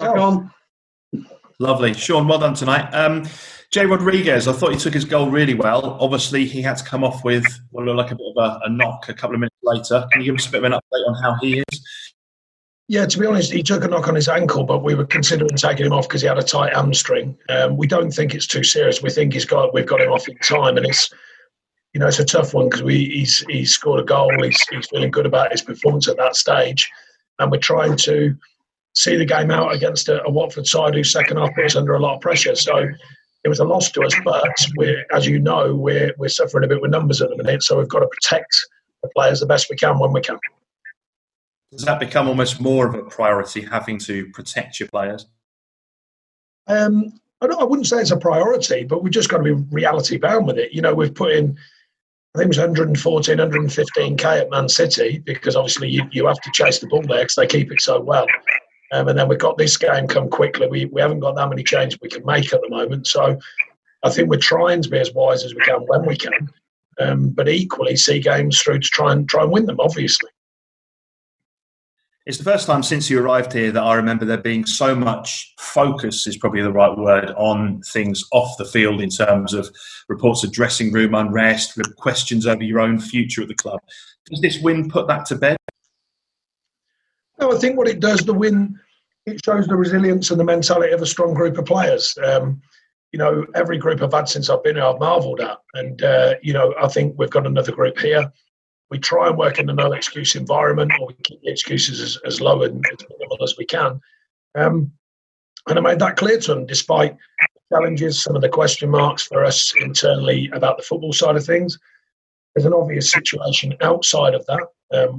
Sean. Lovely. Sean, well done tonight. Jay Rodriguez, I thought he took his goal really well. Obviously, he had to come off with what looked like a bit of a knock a couple of minutes later. Can you give us a bit of an update on how he is? Yeah, to be honest, he took a knock on his ankle, but we were considering taking him off because he had a tight hamstring. We don't think it's too serious. We think we've got him off in time, and it's a tough one because he's scored a goal. He's feeling good about his performance at that stage, and we're trying to see the game out against a Watford side whose second half put us under a lot of pressure. So it was a loss to us, but as you know, we're suffering a bit with numbers at the minute, so we've got to protect the players the best we can when we can. Does that become almost more of a priority, having to protect your players? I wouldn't say it's a priority, but we've just got to be reality bound with it. We've put in, I think it was 114, 115k at Man City because obviously you have to chase the ball there because they keep it so well. And then we've got this game come quickly. We haven't got that many changes we can make at the moment. So I think we're trying to be as wise as we can when we can, but equally see games through to try and win them, obviously. It's the first time since you arrived here that I remember there being so much focus, is probably the right word, on things off the field in terms of reports of dressing room unrest, questions over your own future at the club. Does this win put that to bed? No, I think what it does, the win, it shows the resilience and the mentality of a strong group of players. Every group I've had since I've been here, I've marvelled at. And, I think we've got another group here. We try and work in a no-excuse environment, or we keep the excuses as low and as minimal as we can. And I made that clear to them, despite the challenges, some of the question marks for us internally about the football side of things. There's an obvious situation outside of that,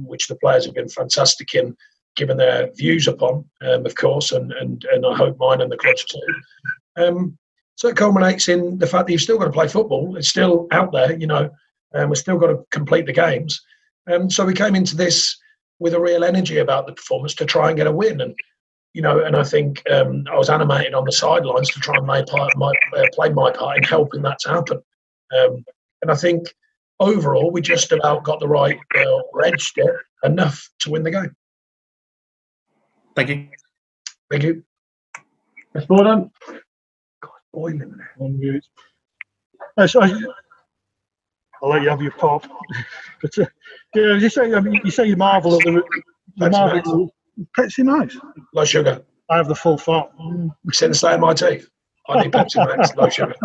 which the players have been fantastic in giving their views upon, of course, and I hope mine and the club's too. So it culminates in the fact that you've still got to play football. It's still out there, and we've still got to complete the games. So we came into this with a real energy about the performance to try and get a win. And I think I was animated on the sidelines to try and play my part in helping that to happen. And I think overall we just about got the right edge there, enough to win the game. Thank you. Thank you. Yes, Gordon. God, boiling there. I'll let you have your pop. But you say you marvel at the Pepsi Max. Low sugar. I have the full fat. It's in the state of my teeth. I need Pepsi Max, low sugar.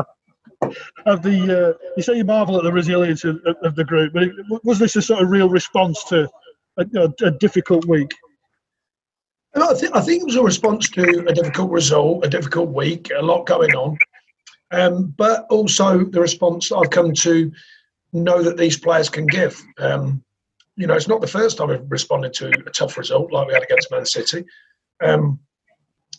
You say you marvel at the resilience of the group, but was this a sort of real response to a difficult week? I think it was a response to a difficult result, a difficult week, a lot going on. But also the response I've come to know that these players can give. It's not the first time we've responded to a tough result like we had against Man City. And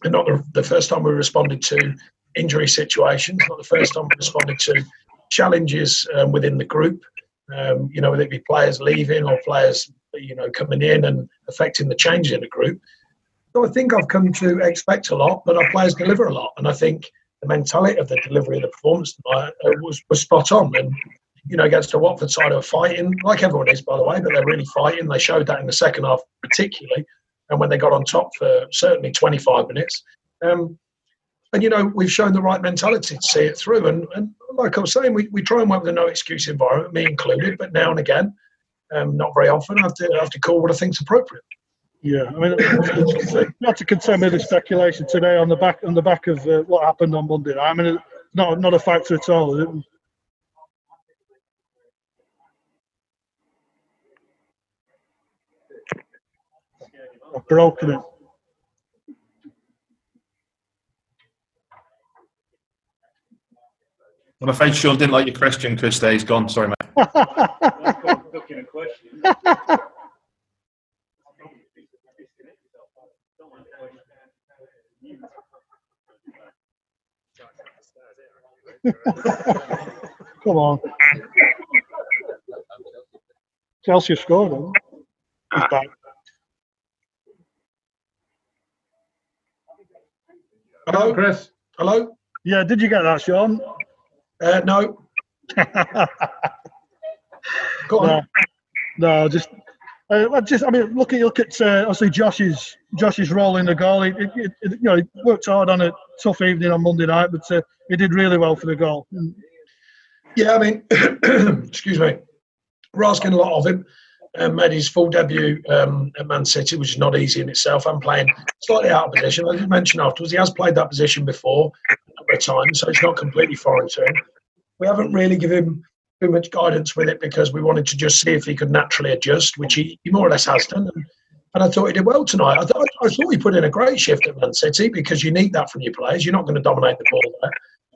not the first time we responded to injury situations, not the first time we responded to challenges within the group, whether it be players leaving or players, coming in and affecting the change in the group. So I think I've come to expect a lot, but our players deliver a lot. And I think the mentality of the delivery of the performance tonight was spot on. And, against the Watford side, are fighting, like everyone is, by the way, but they're really fighting. They showed that in the second half particularly, and when they got on top for certainly 25 minutes. And, we've shown the right mentality to see it through. And like I was saying, we try and work with a no-excuse environment, me included, but now and again, not very often, I have to call what I think is appropriate. Yeah, I mean, not to contend with the speculation today on the back of what happened on Monday night. I mean, it's not a factor at all, is it? I've broken it. I'm afraid Sean didn't like your question, Chris. There, he's gone. Sorry, mate. Come on. Chelsea scored, haven't they? He's back. Hello, Chris. Hello? Yeah, did you get that, Sean? No. Go on. No, just Look at obviously Josh's role in the goal. He worked hard on a tough evening on Monday night, but he did really well for the goal. Yeah, I mean, excuse me, we're asking a lot of him. Made his full debut at Man City, which is not easy in itself. I'm playing slightly out of position. I did mention afterwards he has played that position before a number of times, so it's not completely foreign to him. We haven't really given him too much guidance with it because we wanted to just see if he could naturally adjust, which he more or less has done. And I thought he did well tonight. I thought he put in a great shift at Man City because you need that from your players. You're not going to dominate the ball there.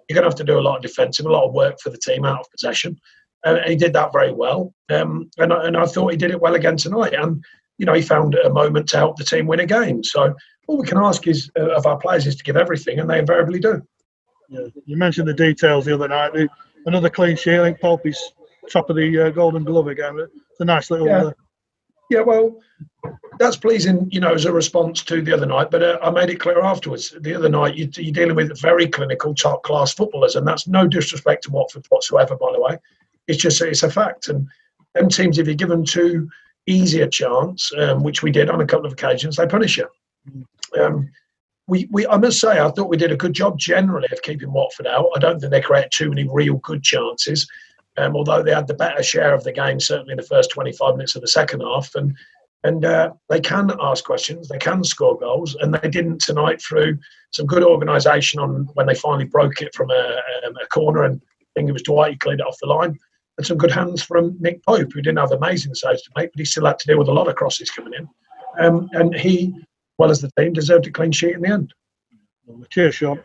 You're going to have to do a lot of defensive, a lot of work for the team out of possession. And he did that very well. And I thought he did it well again tonight. And, he found a moment to help the team win a game. So all we can ask is of our players is to give everything, and they invariably do. Yeah, you mentioned the details the other night. Another clean sheet. I think Pope is top of the Golden Glove again. It's a nice little... Yeah, well, that's pleasing, as a response to the other night. But I made it clear afterwards. The other night, you're dealing with very clinical, top-class footballers, and that's no disrespect to Watford whatsoever, by the way. It's a fact. And them teams, if you give them too easy a chance, which we did on a couple of occasions, they punish you. I must say, I thought we did a good job generally of keeping Watford out. I don't think they created too many real good chances, although they had the better share of the game, certainly in the first 25 minutes of the second half. And they can ask questions, they can score goals, and they didn't tonight through some good organisation on when they finally broke it from a corner, and I think it was Dwight who cleared it off the line. And some good hands from Nick Pope, who didn't have amazing saves to make, but he still had to deal with a lot of crosses coming in. And he, well as the team, deserved a clean sheet in the end. Cheers, Sean.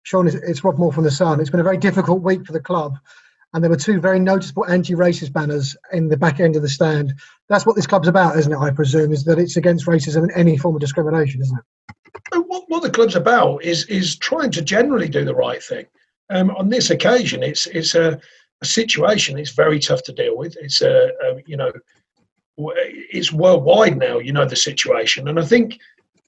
Sean, it's Rob Moore from The Sun. It's been a very difficult week for the club, and there were two very noticeable anti-racist banners in the back end of the stand. That's what this club's about, isn't it, I presume, is that it's against racism and any form of discrimination, isn't it? What the club's about is trying to generally do the right thing. On this occasion, it's a situation it's very tough to deal with. It's it's worldwide now. The situation, and I think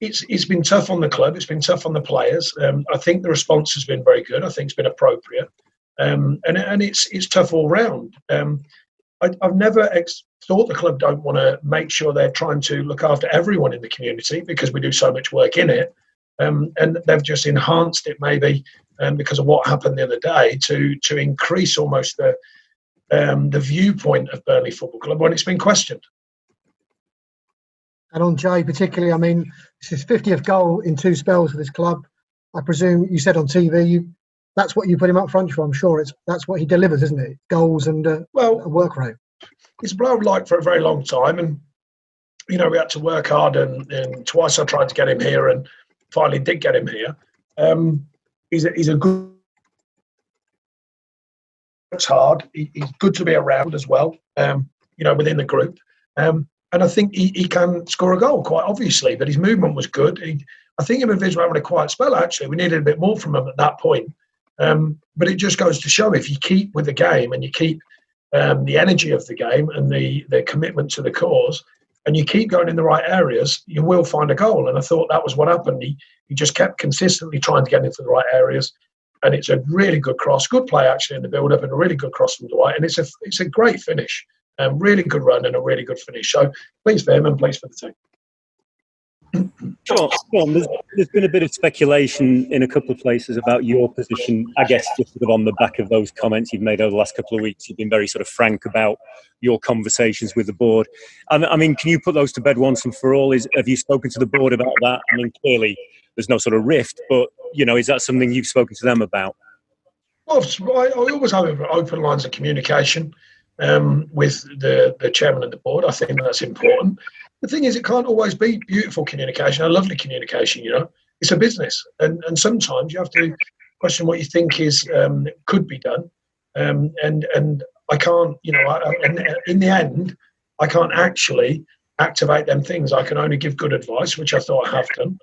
it's been tough on the club. It's been tough on the players. I think the response has been very good. I think it's been appropriate, and it's tough all round. I've never thought the club don't want to make sure they're trying to look after everyone in the community because we do so much work in it, and they've just enhanced it maybe. Because of what happened the other day, to increase almost the viewpoint of Burnley Football Club when it's been questioned. And on Jay particularly, I mean, it's his 50th goal in two spells for this club. I presume you said on TV, that's what you put him up front for. I'm sure that's what he delivers, isn't it? Goals and a work rate. It's a player I've liked for a very long time, and we had to work hard, and twice I tried to get him here, and finally did get him here. He's a good. It's hard. He's good to be around as well. Within the group, and I think he can score a goal quite obviously. But his movement was good. I think him and Viz were having a quiet spell. Actually, we needed a bit more from him at that point. But it just goes to show if you keep with the game and you keep the energy of the game and the commitment to the cause, and you keep going in the right areas, you will find a goal. And I thought that was what happened. He just kept consistently trying to get into the right areas. And it's a really good cross. Good play, actually, in the build-up, and a really good cross from Dwight. And it's a great finish. Really good run and a really good finish. So pleased for him and pleased for the team. Sure. There's been a bit of speculation in a couple of places about your position, I guess, just sort of on the back of those comments you've made over the last couple of weeks. You've been very sort of frank about your conversations with the board. I mean, can you put those to bed once and for all? Have you spoken to the board about that? I mean, clearly there's no sort of rift, but, is that something you've spoken to them about? Well, I always have open lines of communication with the chairman and the board. I think that's important. The thing is, it can't always be beautiful communication, a lovely communication, It's a business. And sometimes you have to question what you think could be done. And I can't, in the end, I can't actually activate them things. I can only give good advice, which I thought I have done.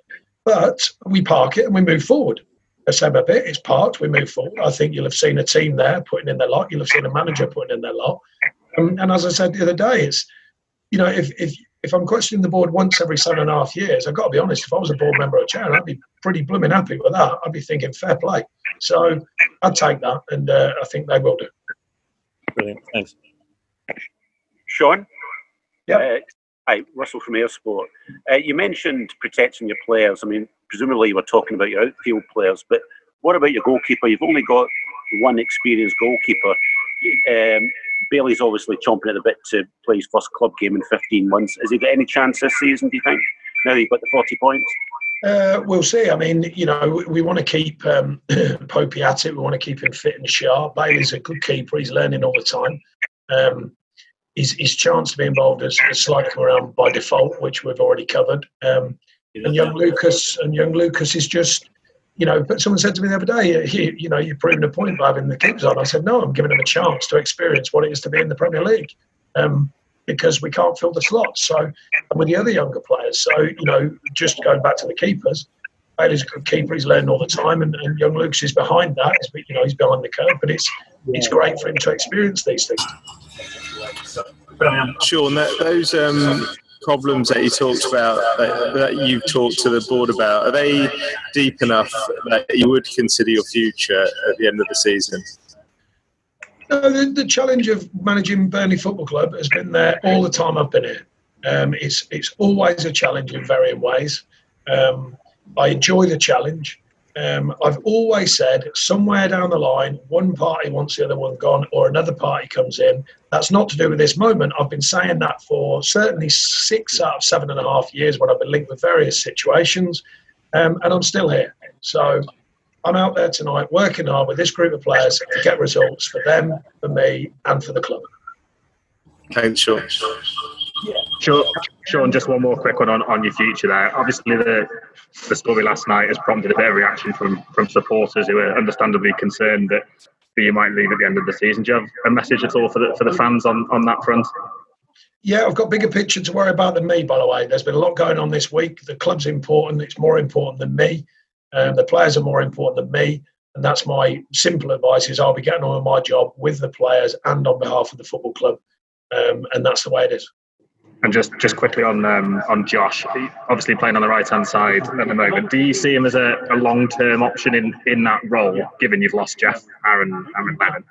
But we park it and we move forward. The same a bit, it's parked, we move forward. I think you'll have seen a team there putting in their lot. You'll have seen a manager putting in their lot. And as I said the other day, it's, if I'm questioning the board once every 7.5 years, I've got to be honest, if I was a board member or chair, I'd be pretty blooming happy with that. I'd be thinking fair play. So I'd take that, and I think they will do. Brilliant, thanks. Sean? Yeah. Hi, Russell from Airsport. You mentioned protecting your players. I mean, presumably you were talking about your outfield players, but what about your goalkeeper? You've only got one experienced goalkeeper. Bailey's obviously chomping at the bit to play his first club game in 15 months. Has he got any chance this season, do you think, now that you've got the 40 points? We'll see. I mean, we want to keep Popey at it. We want to keep him fit and sharp. Bailey's a good keeper. He's learning all the time. His chance to be involved has slightly come around by default, which we've already covered. And young Lucas is just, but someone said to me the other day, you're proving a point by having the keepers on. I said, no, I'm giving him a chance to experience what it is to be in the Premier League, because we can't fill the slots. So, and with the other younger players, so just going back to the keepers, Bailey's a good keeper. He's learning all the time, and young Lucas is behind that. He's behind the curve, but it's great for him to experience these things. Sean, those problems that you talked about, that you've talked to the board about, are they deep enough that you would consider your future at the end of the season? No, the challenge of managing Burnley Football Club has been there all the time I've been here. It's always a challenge in varying ways. I enjoy the challenge. I've always said somewhere down the line, one party wants the other one gone, or another party comes in. That's not to do with this moment. I've been saying that for certainly 6 out of 7.5 years when I've been linked with various situations, and I'm still here. So I'm out there tonight working hard with this group of players to get results for them, for me, and for the club. Thanks, Sean. Sure. Sean, just one more quick one on your future there. Obviously, the story last night has prompted a bit of reaction from supporters who are understandably concerned that you might leave at the end of the season. Do you have a message at all for the fans on that front? Yeah, I've got a bigger picture to worry about than me, by the way. There's been a lot going on this week. The club's important. It's more important than me. The players are more important than me. And that's my simple advice is I'll be getting on with my job with the players and on behalf of the football club. And that's the way it is. And just quickly on Josh, obviously playing on the right-hand side at the moment, do you see him as a long-term option in that role, given you've lost Jeff, Aaron Lennon?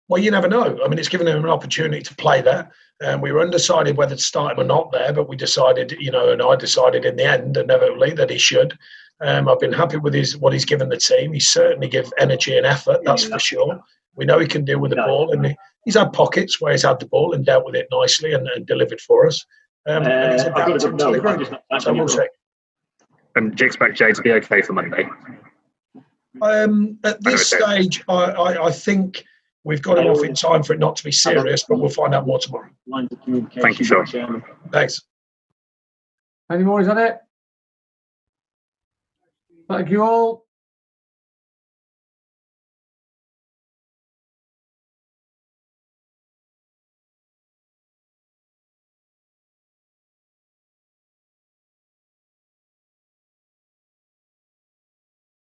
Well, you never know. I mean, it's given him an opportunity to play there. We were undecided whether to start him or not there, but we decided, and I decided in the end, inevitably, that he should. I've been happy with what he's given the team. He certainly gives energy and effort, that's for sure. We know he can deal with the ball, and he's had pockets where he's had the ball and dealt with it nicely and delivered for us. And he's adapted to the group, so we'll see. And do you expect Jay to be okay for Monday? At this stage, I think we've got him off in time for it not to be serious, but we'll find out more tomorrow. Thank you, Sean. Thanks. Any more? Is that it? Thank you all.